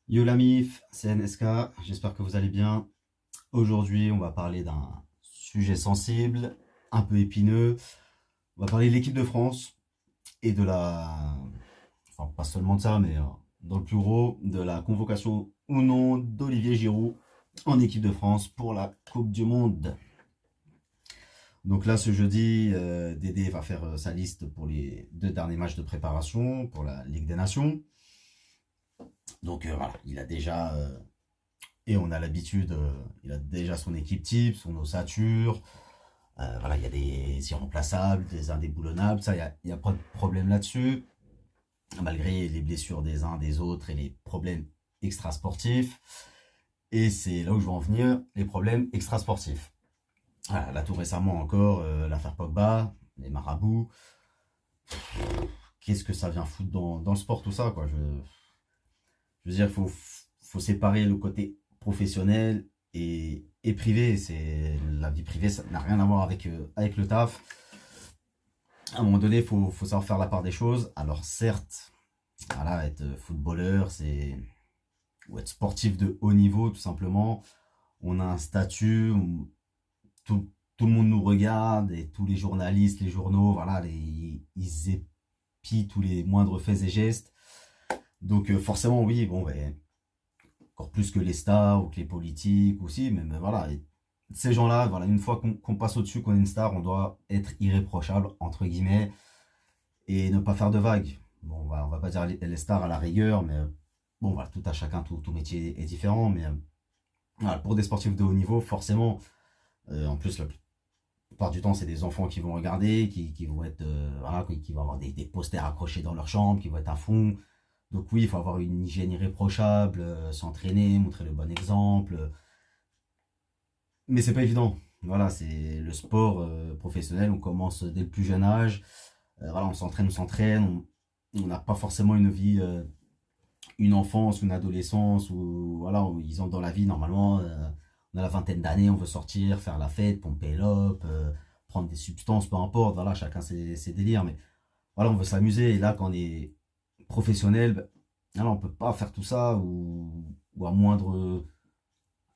Yo la mif, c'est NSK, j'espère que vous allez bien. Aujourd'hui, on va parler d'un sujet sensible, un peu épineux. On va parler de l'équipe de France et de la... Enfin, pas seulement de ça, mais dans le plus gros, de la convocation ou non d'Olivier Giroud en équipe de France pour la Coupe du Monde. Donc là, ce jeudi, Dédé va faire sa liste pour les deux derniers matchs de préparation pour la Ligue des Nations. Donc voilà, il a déjà et on a l'habitude, il a déjà son équipe type, son ossature. Voilà, il y a des irremplaçables, des indéboulonnables. Ça, il y a pas de problème là-dessus. Malgré les blessures des uns, des autres et les problèmes extrasportifs. Et c'est là où je veux en venir, les problèmes extrasportifs. Voilà, là, tout récemment encore, l'affaire Pogba, les marabouts. Qu'est-ce que ça vient foutre dans le sport, tout ça, quoi. Je veux dire, faut séparer le côté professionnel et privé. C'est la vie privée, ça n'a rien à voir avec le taf. À un moment donné, faut savoir faire la part des choses. Alors certes, voilà, être footballeur, c'est ou être sportif de haut niveau, tout simplement. On a un statut, tout le monde nous regarde et tous les journalistes, les journaux, voilà, ils épient tous les moindres faits et gestes. Donc forcément, oui, bon, ben, encore plus que les stars ou que les politiques aussi, mais voilà, ces gens-là, voilà, une fois qu'on passe au-dessus, qu'on est une star, on doit être irréprochable, entre guillemets, et ne pas faire de vagues. Bon, on va pas dire les stars à la rigueur, mais bon, voilà, tout à chacun, tout métier est différent, mais voilà, pour des sportifs de haut niveau, forcément, en plus, la plupart du temps, c'est des enfants qui vont regarder, qui vont être, voilà, qui vont avoir des posters accrochés dans leur chambre, qui vont être à fond. Donc oui, il faut avoir une hygiène irréprochable, s'entraîner, montrer le bon exemple. Mais c'est pas évident. Voilà, c'est le sport professionnel, on commence dès le plus jeune âge. Voilà, on s'entraîne. On n'a pas forcément une vie, une enfance, une adolescence, où voilà, où ils ont dans la vie, normalement, on a la vingtaine d'années, on veut sortir, faire la fête, pomper l'op, prendre des substances, peu importe, voilà, chacun ses délires. Mais voilà, on veut s'amuser. Et là, quand on est professionnel, ben, voilà, on peut pas faire tout ça, ou à moindre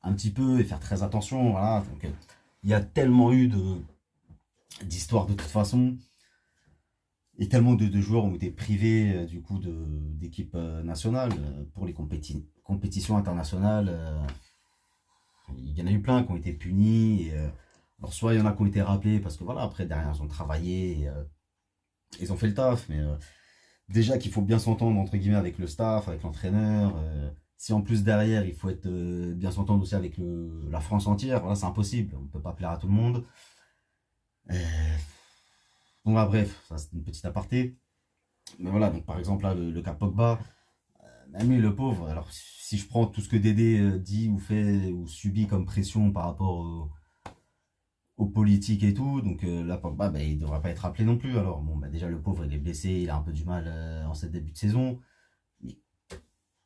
un petit peu et faire très attention. Voilà. Donc, il y a tellement eu d'histoires de toute façon, et tellement de joueurs ont été privés du coup d'équipe nationale pour les compétitions internationales. Il y en a eu plein qui ont été punis. Alors, soit il y en a qui ont été rappelés parce que voilà, après, derrière, ils ont travaillé, ils ont fait le taf, mais déjà qu'il faut bien s'entendre entre guillemets avec le staff, avec l'entraîneur. Si en plus derrière il faut être bien s'entendre aussi avec la France entière, voilà, c'est impossible. On ne peut pas plaire à tout le monde. Euh, donc là, bref, ça c'est une petite aparté. Mais voilà, donc par exemple là, le cas Pogba, même lui le pauvre, alors si je prends tout ce que Dédé dit ou fait ou subit comme pression par rapport aux politiques et tout, donc là Pogba, bah, il devrait pas être appelé non plus. Alors bon, bah, déjà le pauvre il est blessé, il a un peu du mal en cette début de saison. Mais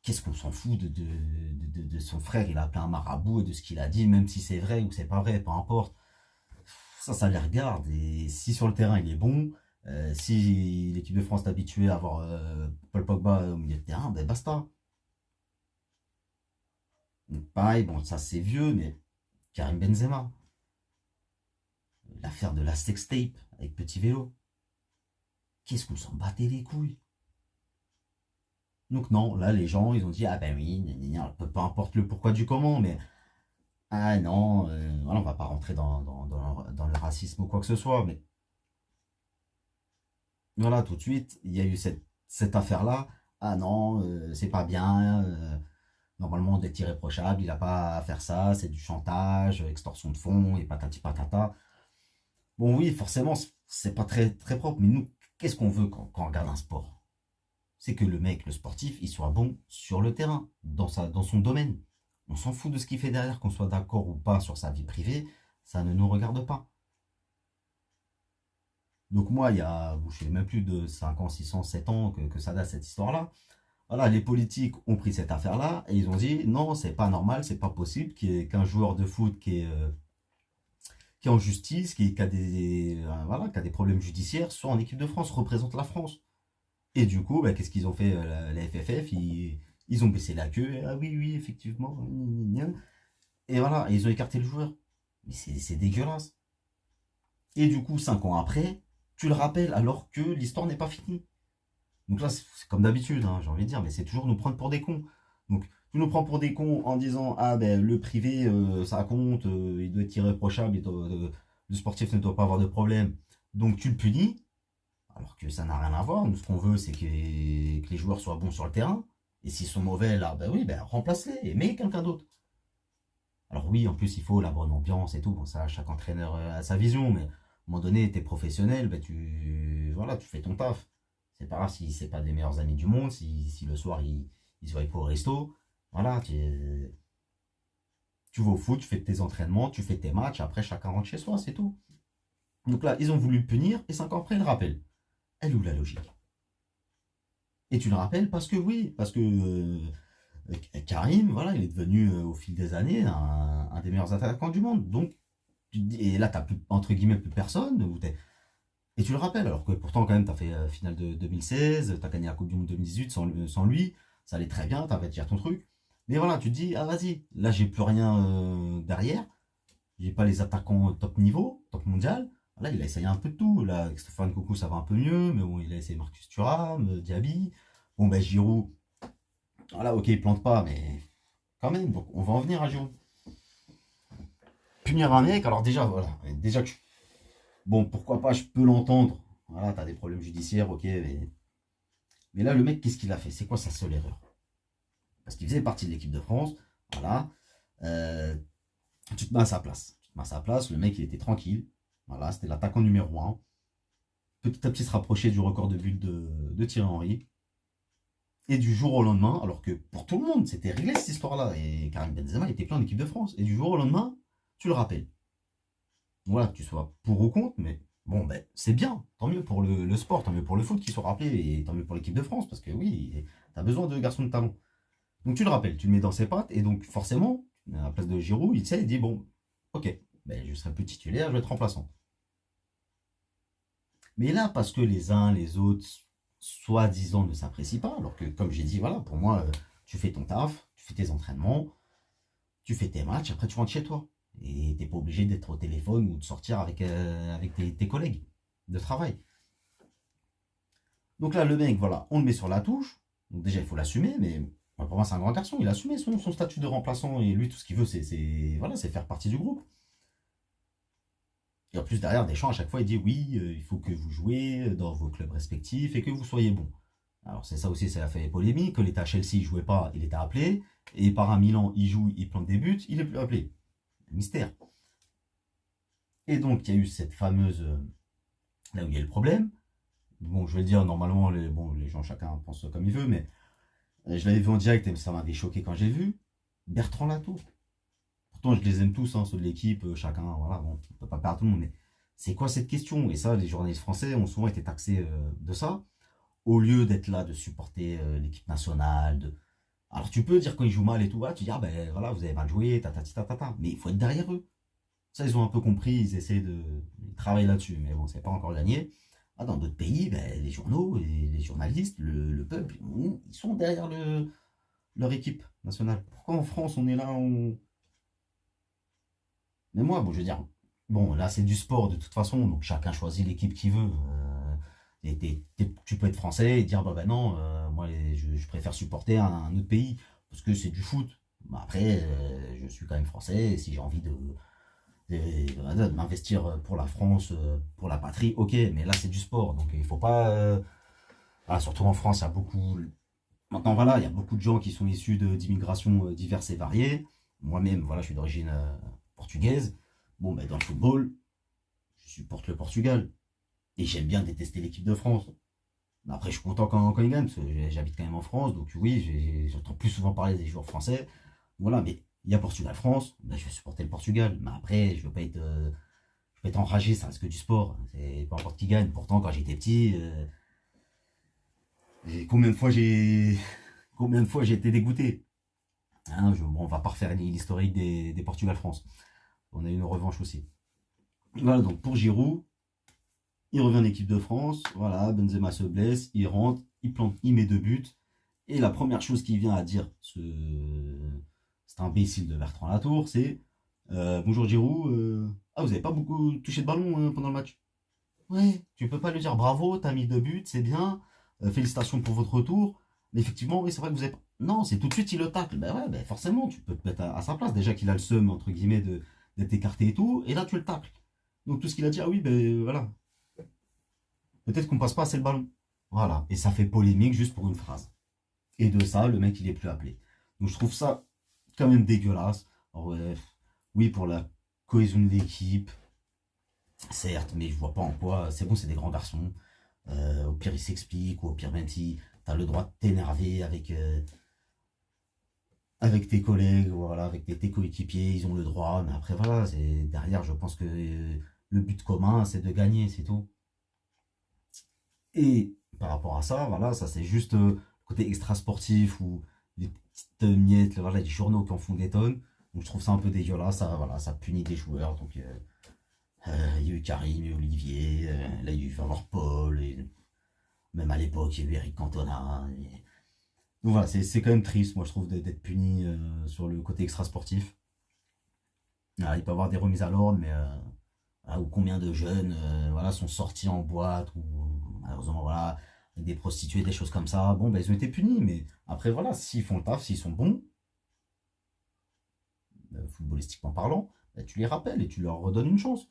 qu'est-ce qu'on s'en fout de son frère? Il a appelé un marabout et de ce qu'il a dit, même si c'est vrai ou c'est pas vrai, peu importe. Ça les regarde. Et si sur le terrain il est bon, si l'équipe de France est habituée à avoir Paul Pogba au milieu de terrain, ben basta. Donc pareil, bon, ça c'est vieux, mais Karim Benzema, l'affaire de la sextape avec Petit Vélo, qu'est-ce qu'on s'en battait les couilles? Donc non, là les gens ils ont dit ah ben oui, peu importe le pourquoi du comment, mais ah non, voilà, on va pas rentrer dans le racisme ou quoi que ce soit, mais voilà, tout de suite, il y a eu cette affaire-là. Ah non, c'est pas bien, normalement d'être irréprochable, il a pas à faire ça, c'est du chantage, extorsion de fonds et patati patata. Bon oui, forcément, c'est pas très propre, mais nous, qu'est-ce qu'on veut quand on regarde un sport? C'est que le mec, le sportif, il soit bon sur le terrain, dans son domaine. On s'en fout de ce qu'il fait derrière, qu'on soit d'accord ou pas sur sa vie privée, ça ne nous regarde pas. Donc moi, il y a, je sais même plus de 5 ans, 6 ans, 7 ans que ça date cette histoire-là. Voilà, les politiques ont pris cette affaire-là et ils ont dit non, c'est pas normal, c'est pas possible qu'un joueur de foot qui est en justice, qui a voilà, qui a des problèmes judiciaires, soit en équipe de France, représente la France. Et du coup, bah, qu'est-ce qu'ils ont fait la FFF Ils ont baissé la queue. Ah oui, oui, effectivement. Gna, gna, gna. Et voilà, ils ont écarté le joueur. Mais c'est dégueulasse. Et du coup, 5 ans après, tu le rappelles alors que l'histoire n'est pas finie. Donc là, c'est comme d'habitude, hein, j'ai envie de dire, mais c'est toujours nous prendre pour des cons. Donc, tu nous prends pour des cons en disant, ah ben le privé, ça compte, il doit être irréprochable, le sportif ne doit pas avoir de problème. Donc tu le punis, alors que ça n'a rien à voir. Nous, ce qu'on veut, c'est que les joueurs soient bons sur le terrain. Et s'ils sont mauvais, là, ben oui, ben remplace-les et mets quelqu'un d'autre. Alors oui, en plus, il faut la bonne ambiance et tout. Bon, ça, chaque entraîneur a sa vision, mais à un moment donné, t'es professionnel, ben voilà, tu fais ton taf. C'est pas grave si c'est pas des meilleurs amis du monde, si le soir, ils se voient pas au resto. Voilà, tu vas au foot, tu fais tes entraînements, tu fais tes matchs, après, chacun rentre chez soi, c'est tout. Donc là, ils ont voulu le punir, et 5 ans après, ils le rappellent. Elle est où la logique? Et tu le rappelles parce que oui, parce que Karim, voilà, il est devenu au fil des années un des meilleurs attaquants du monde. Donc, et là, tu plus, entre guillemets, plus personne. Et tu le rappelles, alors que pourtant, quand même, tu as fait finale de 2016, tu as gagné la Coupe du Monde 2018 sans lui, ça allait très bien, tu avais déjà ton truc. Mais voilà, tu te dis, ah vas-y, là, j'ai plus rien derrière, j'ai pas les attaquants top niveau, top mondial. Là, il a essayé un peu de tout. Là, avec Stéphane Coucou, ça va un peu mieux, mais bon, il a essayé Marcus Thuram, Diaby. Bon, ben, Giroud, voilà, ok, il plante pas, mais quand même, donc on va en venir à Giroud. Punir un mec, alors déjà, voilà, déjà que bon, pourquoi pas, je peux l'entendre. Voilà, t'as des problèmes judiciaires, ok, mais là, le mec, qu'est-ce qu'il a fait? C'est quoi sa seule erreur? Parce qu'il faisait partie de l'équipe de France, voilà. Euh, Tu te mets à sa place. Tu te mets à sa place, le mec, il était tranquille. Voilà, c'était l'attaquant numéro un. Petit à petit se rapprocher du record de buts de Thierry Henry. Et du jour au lendemain, alors que pour tout le monde, c'était réglé cette histoire-là. Et Karim Benzema était plein en équipe de France. Et du jour au lendemain, tu le rappelles. Voilà, que tu sois pour ou contre, mais bon, ben, c'est bien. Tant mieux pour le sport, tant mieux pour le foot qui soit rappelé, et tant mieux pour l'équipe de France, parce que oui, t'as besoin de garçons de talent. Donc tu le rappelles, tu le mets dans ses pattes, et donc forcément, à la place de Giroud, il sait, il dit, bon, ok, ben, je serai plus titulaire, je vais être remplaçant. Mais là, parce que les uns, les autres, soi-disant, ne s'apprécient pas, alors que, comme j'ai dit, voilà, pour moi, tu fais ton taf, tu fais tes entraînements, tu fais tes matchs, après tu rentres chez toi. Et t'es pas obligé d'être au téléphone ou de sortir avec tes collègues de travail. Donc là, le mec, voilà, on le met sur la touche. Donc déjà, il faut l'assumer, mais pour moi, c'est un grand garçon. Il a assumé son statut de remplaçant, et lui, tout ce qu'il veut, voilà, c'est faire partie du groupe. Et en plus, derrière, Deschamps, à chaque fois, il dit oui, il faut que vous jouez dans vos clubs respectifs et que vous soyez bons. Alors, c'est ça aussi, ça a fait polémique. Que l'État à Chelsea, il jouait pas, il était appelé. Et par un Milan, il joue, il plante des buts, il est plus appelé. Mystère. Et donc, il y a eu cette fameuse. Là où il y a eu le problème. Bon, je vais le dire, normalement, les gens, chacun pense comme il veut, mais je l'avais vu en direct et ça m'avait choqué quand j'ai vu. Bertrand Latour. Pourtant, je les aime tous, hein, ceux de l'équipe, chacun, voilà, bon, on peut pas perdre tout le monde, mais c'est quoi cette question? Et ça, les journalistes français ont souvent été taxés de ça, au lieu d'être là, de supporter l'équipe nationale. Alors, tu peux dire quand ils jouent mal et tout, voilà, tu dis, ah ben voilà, vous avez mal joué, mais il faut être derrière eux. Ça, ils ont un peu compris, ils essaient ils travaillent là-dessus, mais bon, c'est pas encore gagné. Ah, dans d'autres pays, ben, les journaux, les journalistes, le peuple, ils sont derrière leur équipe nationale. Pourquoi en France, on est là, mais moi, bon, je veux dire, bon, là, c'est du sport de toute façon, donc chacun choisit l'équipe qu'il veut. Tu peux être français et dire, bah, non, moi, je préfère supporter un autre pays parce que c'est du foot. Bah, après, je suis quand même français, et si j'ai envie de m'investir pour la France, pour la patrie, ok, mais là, c'est du sport, donc il faut pas. Ah, surtout en France, il y a beaucoup. Maintenant, voilà, il y a beaucoup de gens qui sont issus d'immigration diverses et variées. Moi-même, voilà, je suis d'origine portugaise. Bon, ben, dans le football, je supporte le Portugal. Et j'aime bien détester l'équipe de France. Mais après, je suis content quand ils gagnent, parce que j'habite quand même en France. Donc oui, j'entends plus souvent parler des joueurs français. Voilà, mais il y a Portugal-France, ben, je vais supporter le Portugal. Mais après, je vais être enragé, ça reste que du sport. C'est peu importe qui gagne. Pourtant, quand j'étais petit, combien de fois j'ai été dégoûté. Hein, bon, on va pas refaire l'historique des Portugal-France. On a eu une revanche aussi. Voilà, donc pour Giroud, il revient en équipe de France. Voilà, Benzema se blesse, il rentre, il plante, il met 2 buts. Et la première chose qu'il vient à dire, cet imbécile de Bertrand Latour, c'est bonjour Giroud, ah, vous avez pas beaucoup touché de ballon pendant le match. Ouais, tu peux pas lui dire bravo, t'as mis 2 buts, c'est bien, félicitations pour votre retour. Mais effectivement, oui, c'est vrai que vous avez. Non, c'est tout de suite, il le tacle. Ben ouais, ben forcément, tu peux te mettre à sa place. Déjà qu'il a le seum, entre guillemets, d'être écarté et tout. Et là, tu le tacles. Donc tout ce qu'il a dit, ah oui, ben voilà. Peut-être qu'on passe pas assez le ballon. Voilà. Et ça fait polémique juste pour une phrase. Et de ça, le mec, il est plus appelé. Donc je trouve ça quand même dégueulasse. Alors, ouais, oui, pour la cohésion de l'équipe, certes, mais je vois pas en quoi. C'est bon, c'est des grands garçons. Au pire, il s'explique, ou au pire, même si t'as le droit de t'énerver avec tes collègues, voilà, avec tes coéquipiers, ils ont le droit. Mais après, voilà, derrière, je pense que le but commun, c'est de gagner, c'est tout. Et par rapport à ça, voilà, ça c'est juste le côté extra sportif ou les petites miettes, voilà, les journaux qui en font des tonnes. Donc je trouve ça un peu dégueulasse, ça, voilà, ça punit des joueurs. Donc il y a eu Karim, il y a eu Olivier, là il y a eu Valor Paul, et même à l'époque il y a eu Eric Cantona. Donc voilà, c'est quand même triste, moi je trouve, d'être puni sur le côté extra sportif. Ah, il peut y avoir des remises à l'ordre, mais ah, ou combien de jeunes voilà, sont sortis en boîte, ou malheureusement, voilà, des prostituées, des choses comme ça. Bon, ben, ils ont été punis, mais après, voilà, s'ils font le taf, s'ils sont bons, footballistiquement parlant, ben, tu les rappelles et tu leur redonnes une chance.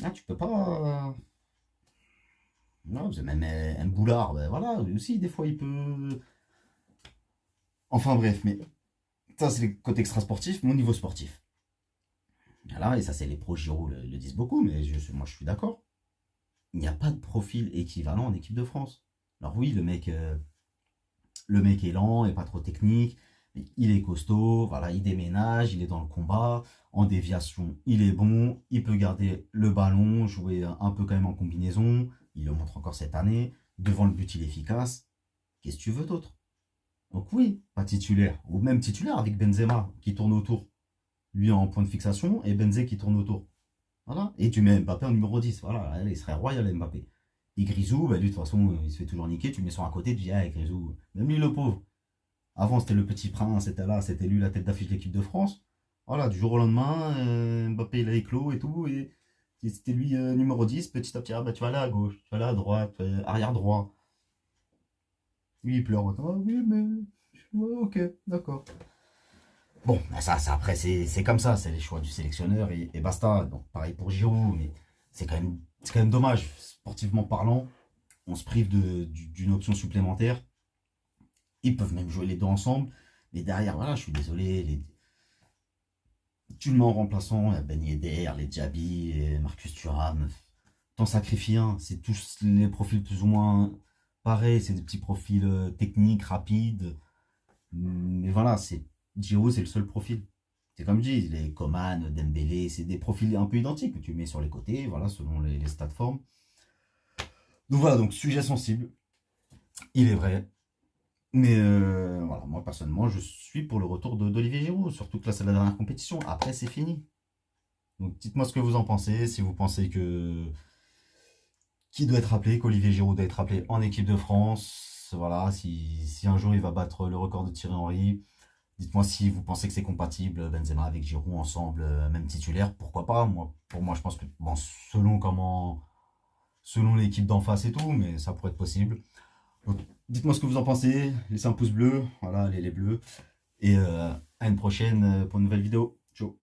Ah, tu peux pas. Non, vous avez même un boulard, ben, voilà, lui aussi, des fois, il peut. Enfin, bref, mais ça, c'est le côté extra-sportif, mon niveau sportif. Voilà, et ça, c'est les pros Giro le disent beaucoup, mais moi, je suis d'accord. Il n'y a pas de profil équivalent en équipe de France. Alors oui, le mec est lent et pas trop technique, mais il est costaud, voilà, il déménage, il est dans le combat, en déviation, il est bon, il peut garder le ballon, jouer un peu quand même en combinaison, il le montre encore cette année, devant le but il est efficace. Qu'est-ce que tu veux d'autre? Donc oui, pas titulaire, ou même titulaire avec Benzema qui tourne autour, lui en point de fixation et Benzé qui tourne autour. Voilà. Et tu mets Mbappé en numéro 10. Voilà, il serait royal Mbappé. Et Grisou, bah, lui, de toute façon, il se fait toujours niquer. Tu le mets sur un côté, tu dis, ah, Grisou. Même lui, le pauvre. Avant, c'était le petit prince, c'était là, c'était lui la tête d'affiche de l'équipe de France. Voilà, du jour au lendemain, Mbappé, il a éclos et tout. Et c'était lui numéro 10. Petit à petit, ah, bah, tu vas aller à gauche, tu vas aller à droite, arrière droit. Lui, il pleure. Ah oui, mais. Ouais, ok, d'accord. Bon, bah ça après, c'est comme ça, c'est les choix du sélectionneur et basta. Donc, pareil pour Giroud, mais c'est quand même dommage. Sportivement parlant, on se prive d'une option supplémentaire. Ils peuvent même jouer les deux ensemble. Mais derrière, voilà, je suis désolé. Tu le mets en remplaçant, il y a Ben Yedder, les Diaby, et Marcus Thuram. T'en sacrifies un. C'est tous les profils plus ou moins pareils. C'est des petits profils techniques, rapides. Mais voilà, Giroud, c'est le seul profil. C'est comme je dis, les Coman, Dembélé, c'est des profils un peu identiques que tu mets sur les côtés, voilà, selon les stats de forme. Donc voilà, donc sujet sensible, il est vrai. Mais voilà, moi personnellement, je suis pour le retour d'Olivier Giroud, surtout que là c'est la dernière compétition. Après, c'est fini. Donc dites-moi ce que vous en pensez, si vous pensez que qui doit être appelé, qu'Olivier Giroud doit être appelé en équipe de France. Voilà, si un jour il va battre le record de Thierry Henry. Dites-moi si vous pensez que c'est compatible, Benzema avec Giroud ensemble, même titulaire, pourquoi pas. Pour moi, je pense que bon, selon l'équipe d'en face et tout, mais ça pourrait être possible. Donc, dites-moi ce que vous en pensez, laissez un pouce bleu, voilà, les bleus, et à une prochaine pour une nouvelle vidéo. Ciao.